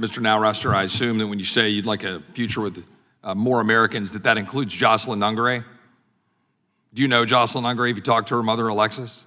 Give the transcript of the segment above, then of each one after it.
Mr. Nowrester, I assume that when you say you'd like a future with more Americans, that includes Jocelyn Ungary. Do you know Jocelyn Ungary? Have you talked to her mother, Alexis?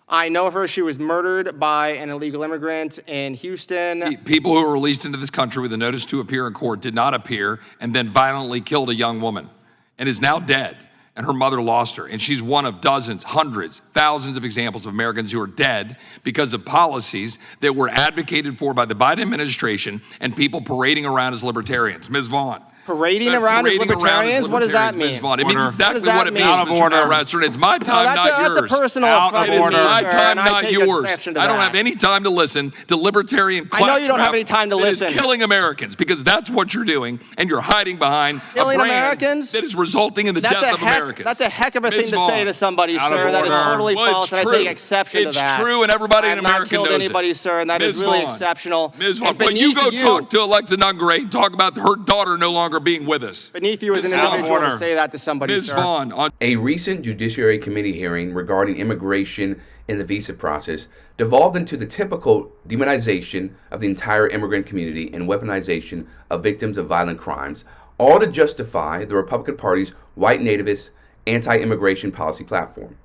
I know of her. She was murdered by an illegal immigrant in Houston. People who were released into this country with a notice to appear in court did not appear and then violently killed a young woman and is now dead. And her mother lost her. And she's one of dozens, hundreds, thousands of examples of Americans who are dead because of policies that were advocated for by the Biden administration and people parading around as libertarians. Ms. Vaughn. Parading around as libertarians? What does that mean? It means exactly what it means, Mr. Nowrester. It's my time, not yours. That's a personal affront. It is my time, not yours. I don't have any time to listen to libertarian claptrap. I know you don't have any time to listen. That is killing Americans, because that's what you're doing, and you're hiding behind killing a brand Americans? that is resulting in the death of Americans. That's a heck of a thing to say to somebody, sir. That is totally false, and I take exception to that. It's true, and everybody in America knows it. I have not killed anybody, sir, and that is really exceptional. Ms. Vaughn, but you go talk to Alexa Ungary and talk about her daughter no longer being with us. Beneath you as an individual to say that to somebody, Ms. sir. Vaughn, A recent Judiciary Committee hearing regarding immigration in the visa process devolved into the typical demonization of the entire immigrant community and weaponization of victims of violent crimes, all to justify the Republican Party's white nativist anti-immigration policy platform.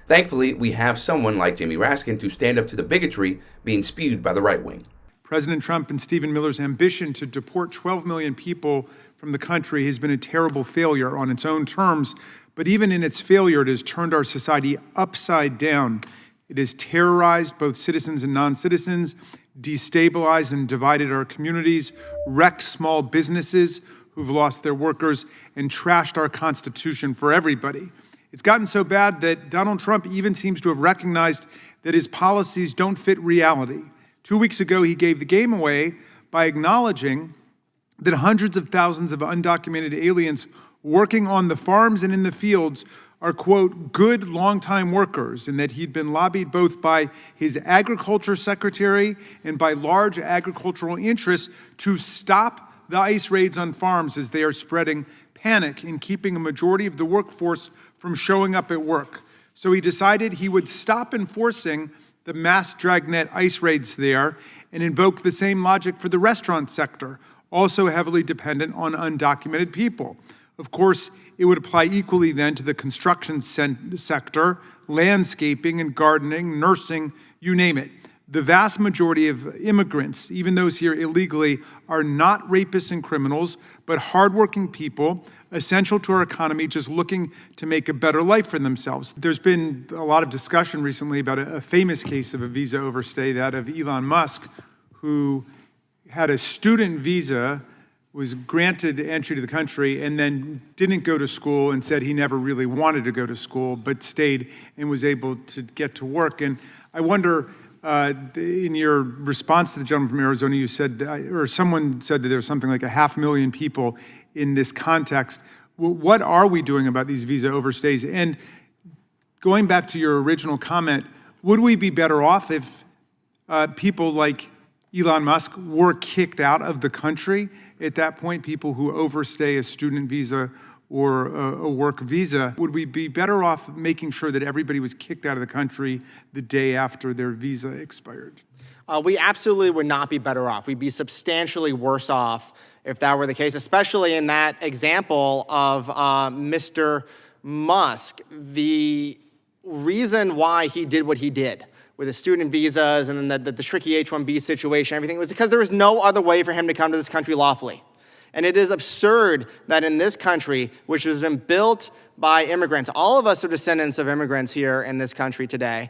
Thankfully, we have someone like Jamie Raskin to stand up to the bigotry being spewed by the right wing. President Trump and Stephen Miller's ambition to deport 12 million people from the country has been a terrible failure on its own terms, but even in its failure, it has turned our society upside down. It has terrorized both citizens and non-citizens, destabilized and divided our communities, wrecked small businesses who've lost their workers, and trashed our Constitution for everybody. It's gotten so bad that Donald Trump even seems to have recognized that his policies don't fit reality. 2 weeks ago, he gave the game away by acknowledging that hundreds of thousands of undocumented aliens working on the farms and in the fields are, quote, good longtime workers, and that he'd been lobbied both by his agriculture secretary and by large agricultural interests to stop the ICE raids on farms as they are spreading panic and keeping a majority of the workforce from showing up at work. So he decided he would stop enforcing the mass dragnet ICE raids there and invoke the same logic for the restaurant sector, also heavily dependent on undocumented people. Of course, it would apply equally then to the construction sector, landscaping and gardening, nursing, you name it. The vast majority of immigrants, even those here illegally, are not rapists and criminals, but hardworking people, essential to our economy, just looking to make a better life for themselves. There's been a lot of discussion recently about a famous case of a visa overstay, that of Elon Musk, who had a student visa, was granted entry to the country, and then didn't go to school and said he never really wanted to go to school, but stayed and was able to get to work. And I wonder, in your response to the gentleman from Arizona, you said, or someone said that there's something like 500,000 people in this context. What are we doing about these visa overstays? And going back to your original comment, would we be better off if people like Elon Musk were kicked out of the country at that point, people who overstay a student visa or a work visa? Would we be better off making sure that everybody was kicked out of the country the day after their visa expired? We absolutely would not be better off. We'd be substantially worse off if that were the case, especially in that example of Mr. Musk. The reason why he did what he did with the student visas and the tricky H-1B situation, everything, was because there was no other way for him to come to this country lawfully. And it is absurd that in this country, which has been built by immigrants, all of us are descendants of immigrants here in this country today.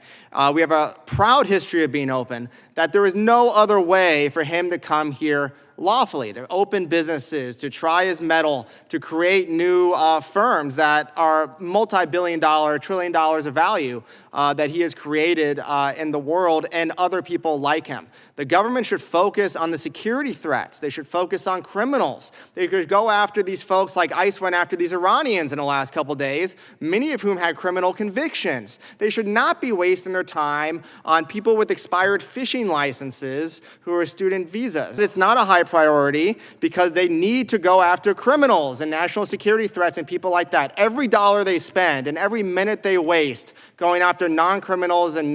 We have a proud history of being open, that there is no other way for him to come here lawfully, to open businesses, to try his mettle, to create new firms that are multi-billion-dollar, $1 trillion of value that he has created in the world, and other people like him. The government should focus on the security threats. They should focus on criminals. They could go after these folks like ICE went after these Iranians in the last couple days, many of whom had criminal convictions. They should not be wasting their time on people with expired fishing licenses who are student visas. It's not a high high priority because they need to go after criminals and national security threats and people like that. Every dollar they spend and every minute they waste going after non-criminals and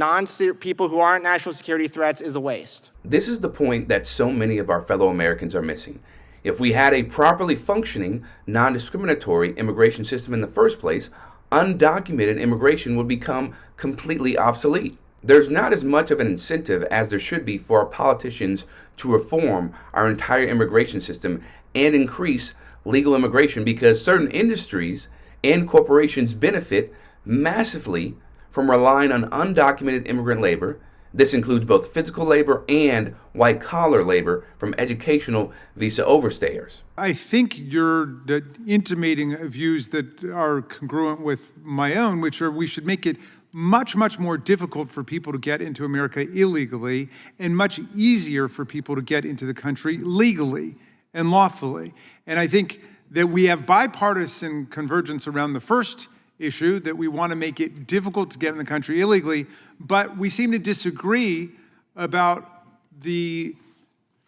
people who aren't national security threats is a waste. This is the point that so many of our fellow Americans are missing. If we had a properly functioning, non-discriminatory immigration system in the first place, undocumented immigration would become completely obsolete. There's not as much of an incentive as there should be for our politicians to reform our entire immigration system and increase legal immigration, because certain industries and corporations benefit massively from relying on undocumented immigrant labor. This includes both physical labor and white-collar labor from educational visa overstayers. I think you're intimating views that are congruent with my own, which are we should make it much, much more difficult for people to get into America illegally and much easier for people to get into the country legally and lawfully. And I think that we have bipartisan convergence around the first issue, that we want to make it difficult to get in the country illegally, but we seem to disagree about the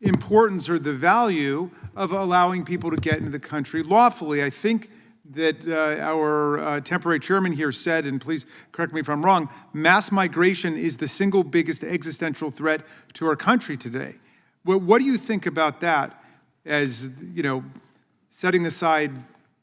importance or the value of allowing people to get into the country lawfully. I think that our temporary chairman here said, and please correct me if I'm wrong, mass migration is the single biggest existential threat to our country today. What do you think about that, as, you know, setting aside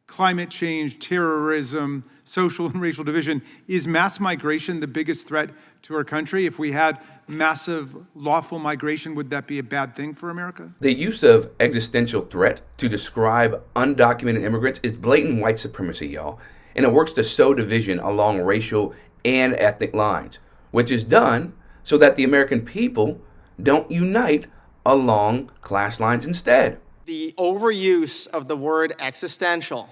climate change, terrorism, social and racial division? Is mass migration the biggest threat to our country? If we had massive lawful migration, would that be a bad thing for America? The use of existential threat to describe undocumented immigrants is blatant white supremacy, y'all. And it works to sow division along racial and ethnic lines, which is done so that the American people don't unite along class lines instead. The overuse of the word existential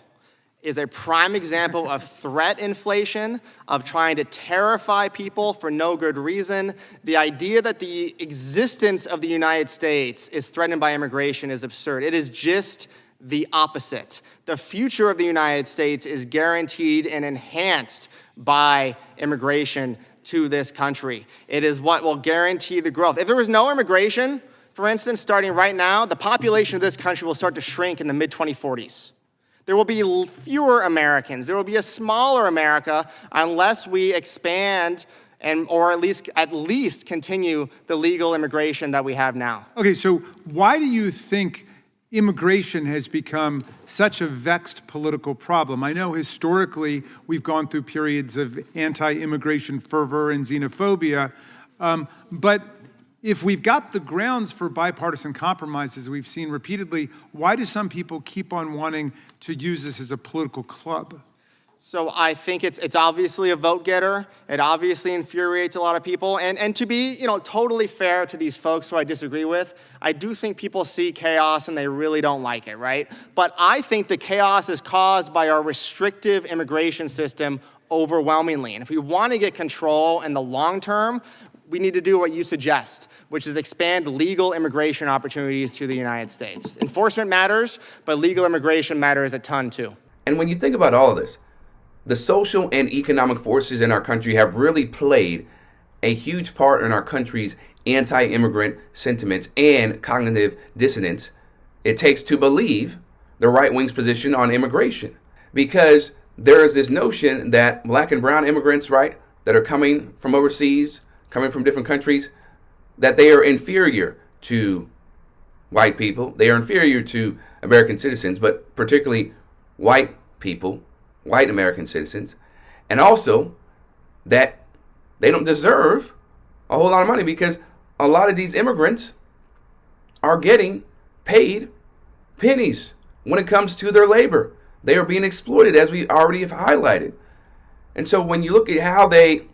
is a prime example of threat inflation, of trying to terrify people for no good reason. The idea that the existence of the United States is threatened by immigration is absurd. It is just the opposite. The future of the United States is guaranteed and enhanced by immigration to this country. It is what will guarantee the growth. If there was no immigration, for instance, starting right now, the population of this country will start to shrink in the mid-2040s. There will be fewer Americans. There will be a smaller America unless we expand or at least continue the legal immigration that we have now. Okay, so why do you think immigration has become such a vexed political problem? I know historically we've gone through periods of anti-immigration fervor and xenophobia, but if we've got the grounds for bipartisan compromises we've seen repeatedly, why do some people keep on wanting to use this as a political club? So I think it's obviously a vote getter. It obviously infuriates a lot of people. And to be, totally fair to these folks who I disagree with, I do think people see chaos and they really don't like it, right? But I think the chaos is caused by our restrictive immigration system overwhelmingly. And if we want to get control in the long term, we need to do what you suggest, which is expand legal immigration opportunities to the United States. Enforcement matters, but legal immigration matters a ton too. And when you think about all of this, the social and economic forces in our country have really played a huge part in our country's anti-immigrant sentiments and cognitive dissonance it takes to believe the right wing's position on immigration. Because there is this notion that black and brown immigrants, right, that are coming from overseas, coming from different countries, that they are inferior to white people. They are inferior to American citizens, but particularly white people, white American citizens. And also that they don't deserve a whole lot of money because a lot of these immigrants are getting paid pennies when it comes to their labor. They are being exploited, as we already have highlighted. And so when you look at how they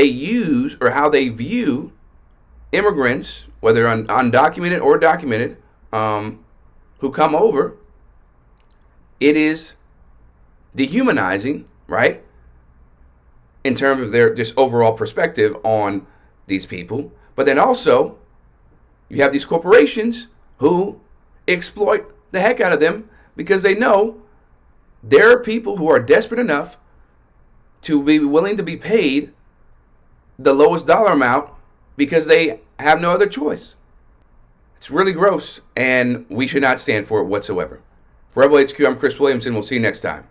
use or how they view immigrants, whether undocumented or documented, who come over, it is dehumanizing, right? In terms of their just overall perspective on these people. But then also, you have these corporations who exploit the heck out of them because they know there are people who are desperate enough to be willing to be paid the lowest dollar amount because they have no other choice. It's really gross, and we should not stand for it whatsoever. For Rebel HQ, I'm Chris Williamson. We'll see you next time.